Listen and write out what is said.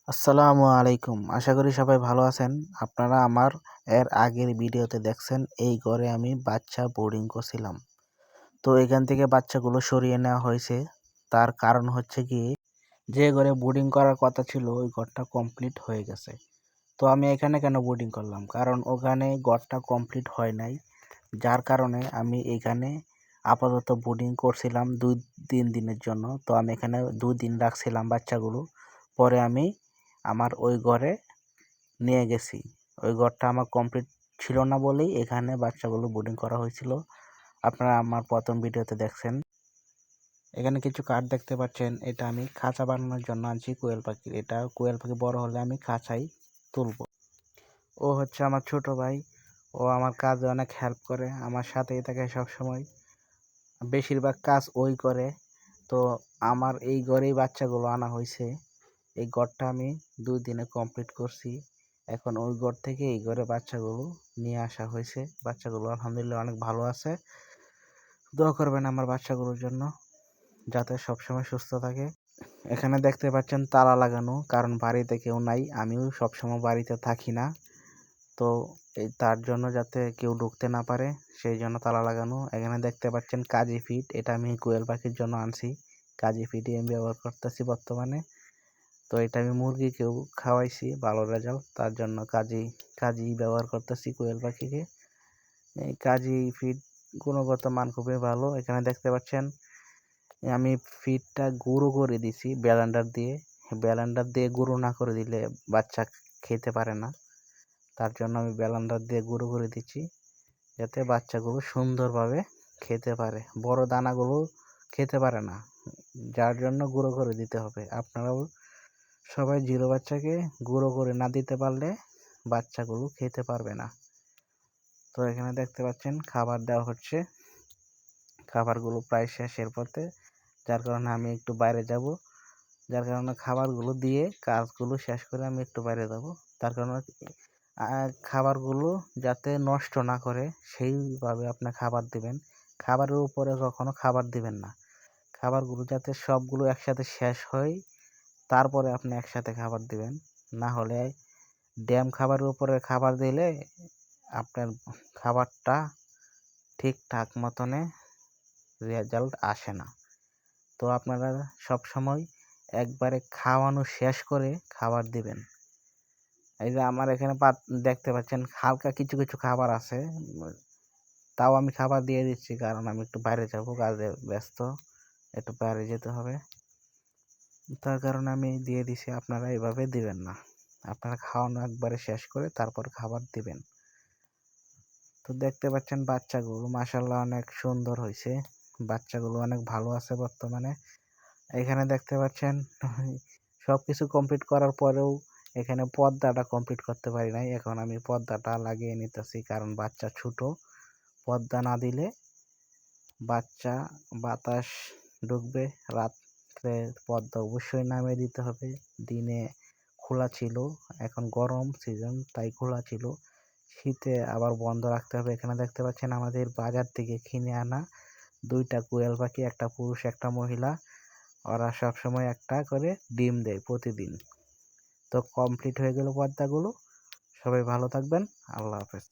আসসালামু আলাইকুম। আশা করি সবাই ভালো আছেন। আপনারা আমার এর আগের ভিডিওতে দেখছেন এই ঘরে আমি বাচ্চা বোর্ডিং করছিলাম। তো এখান থেকে বাচ্চাগুলো সরিয়ে নেওয়া হয়েছে। তার কারণ হচ্ছে কি, যে ঘরে বোর্ডিং করার কথা ছিল ওই ঘরটা কমপ্লিট হয়ে গেছে। তো আমি এখানে কেন বোর্ডিং করলাম? কারণ ওখানে ঘরটা কমপ্লিট হয় নাই। যার কারণে আমি এখানে আপাতত বোর্ডিং করছিলাম ২-৩ দিনের জন্য। তো আমি এখানে ২ দিন রাখছিলাম বাচ্চাগুলো। পরে আমি আমার ওই ঘরে নিয়ে গেছি। ওই ঘরটা আমার কমপ্লিট ছিল না বলেই এখানে বাচ্চাগুলো বোর্ডিং করা হয়েছিল। আপনারা আমার প্রথম ভিডিওতে দেখছেন। এখানে কিছু কাঠ দেখতে পাচ্ছেন। এটা আমি খাঁচা বানানোর জন্য আনছি কোয়েল পাখির। এটা কোয়েল পাখি বড় হলে আমি খাঁচায় তুলব। ও হচ্ছে আমার ছোট ভাই। ও আমার কাজে অনেক হেল্প করে, আমার সাথেই থাকে সবসময়। বেশিরভাগ কাজ ওই করে। তো আমার এই ঘরেই বাচ্চাগুলো আনা হয়েছে। এই ঘরটা আমি ২ দিনে কমপ্লিট করছি। এখন ওই ঘর থেকে এই ঘরে বাচ্চাগুলো নিয়ে আসা হয়েছে। বাচ্চাগুলো আলহামদুলিল্লাহ অনেক ভালো আছে। দোয়া করবেন আমার বাচ্চাগুলোর জন্য, যাতে সবসময় সুস্থ থাকে। এখানে দেখতে পাচ্ছেন তালা লাগানো, কারণ বাড়িতে কেউ নাই, আমিও সবসময় বাড়িতে থাকি না। তো তার জন্য যাতে কেউ ঢুকতে না পারে সেই জন্য তালা লাগানো। এখানে দেখতে পাচ্ছেন কাজী ফিড, এটা আমি কোয়েল পাখির জন্য আনছি। কাজী ফিডই আমি ব্যবহার করতেছি বর্তমানে। তো এটা আমি মুরগিকেও খাওয়াইছি, ভালো রেজাল্ট, তার জন্য কাজী ব্যবহার করতেছি কোয়েল পাখিকে। এই কাজী ফিড গুণগত মান খুবই ভালো। এখানে দেখতে পাচ্ছেন আমি ফিডটা গুঁড়ো করে দিছি ব্লেন্ডার দিয়ে। ব্লেন্ডার দিয়ে গুঁড়ো না করে দিলে বাচ্চা খেতে পারে না, তার জন্য আমি ব্লেন্ডার দিয়ে গুঁড়ো করে দিচ্ছি, যাতে বাচ্চাগুলো সুন্দরভাবে খেতে পারে। বড় দানাগুলো খেতে পারে না, যার জন্য গুঁড়ো করে দিতে হবে। আপনারাও সবাই জিরো বাচ্চাকে গুঁড়ো করে না দিতে পারলে বাচ্চাগুলো খেতে পারবে না। তো এখানে দেখতে পাচ্ছেন খাবার দেওয়া হচ্ছে। খাবারগুলো প্রায় শেষের পথে, যার কারণে আমি একটু বাইরে যাব। যার কারণে খাবারগুলো দিয়ে কাজগুলো শেষ করে আমি একটু বাইরে যাব। তার কারণে খাবারগুলো যাতে নষ্ট না করে সেইভাবে আপনি খাবার দিবেন। খাবারের উপরে কখনো খাবার দিবেন না। খাবারগুলো যাতে সবগুলো একসাথে শেষ হয়, তারপরে আপনি একসাথে খাবার দিবেন। না হলে ড্যাম খাবারের উপরে খাবার দিলে আপনার খাবারটা ঠিকঠাক মতনে রেজাল্ট আসে না। তো আপনারা সবসময় একবারে খাওয়ানো শেষ করে খাবার দিবেন। এই যে আমার এখানে দেখতে পাচ্ছেন হালকা কিছু কিছু খাবার আছে, তাও আমি খাবার দিয়ে দিচ্ছি, কারণ আমি একটু বাইরে যাব, কাজে ব্যস্ত, একটু বাইরে যেতে হবে। তার কারণে আমি দিয়ে দিছি। আপনারা এভাবে দিবেন না, আপনারা খাওয়ানো একবারে শেষ করে তারপর খাবার দিবেন। তো দেখতে পাচ্ছেন বাচ্চাগুলো মাশাআল্লাহ অনেক সুন্দর হয়েছে, বাচ্চাগুলো অনেক ভালো আছে বর্তমানে। এখানে দেখতে পাচ্ছেন সব কিছু কমপ্লিট করার পরেও এখানে পর্দাটা কমপ্লিট করতে পারি নাই। এখন আমি পর্দাটা লাগিয়ে নিতেছি, কারণ বাচ্চা ছোট, পর্দা না দিলে বাচ্চা বাতাস ঢুকবে। রাত্রে পর্দা অবশ্যই নামিয়ে দিতে হবে। দিনে খোলা ছিল, এখন গরম সিজন তাই খোলা ছিল, শীতে আবার বন্ধ রাখতে হবে। এখানে দেখতে পাচ্ছেন আমাদের বাজার থেকে কিনে আনা 2টা কোয়েল পাখি, একটা পুরুষ একটা মহিলা। ওরা সবসময় একটা করে ডিম দেয় প্রতিদিন। তো কমপ্লিট হয়ে গেল পর্দাগুলো। সবাই ভালো থাকবেন। আল্লাহ হাফেজ।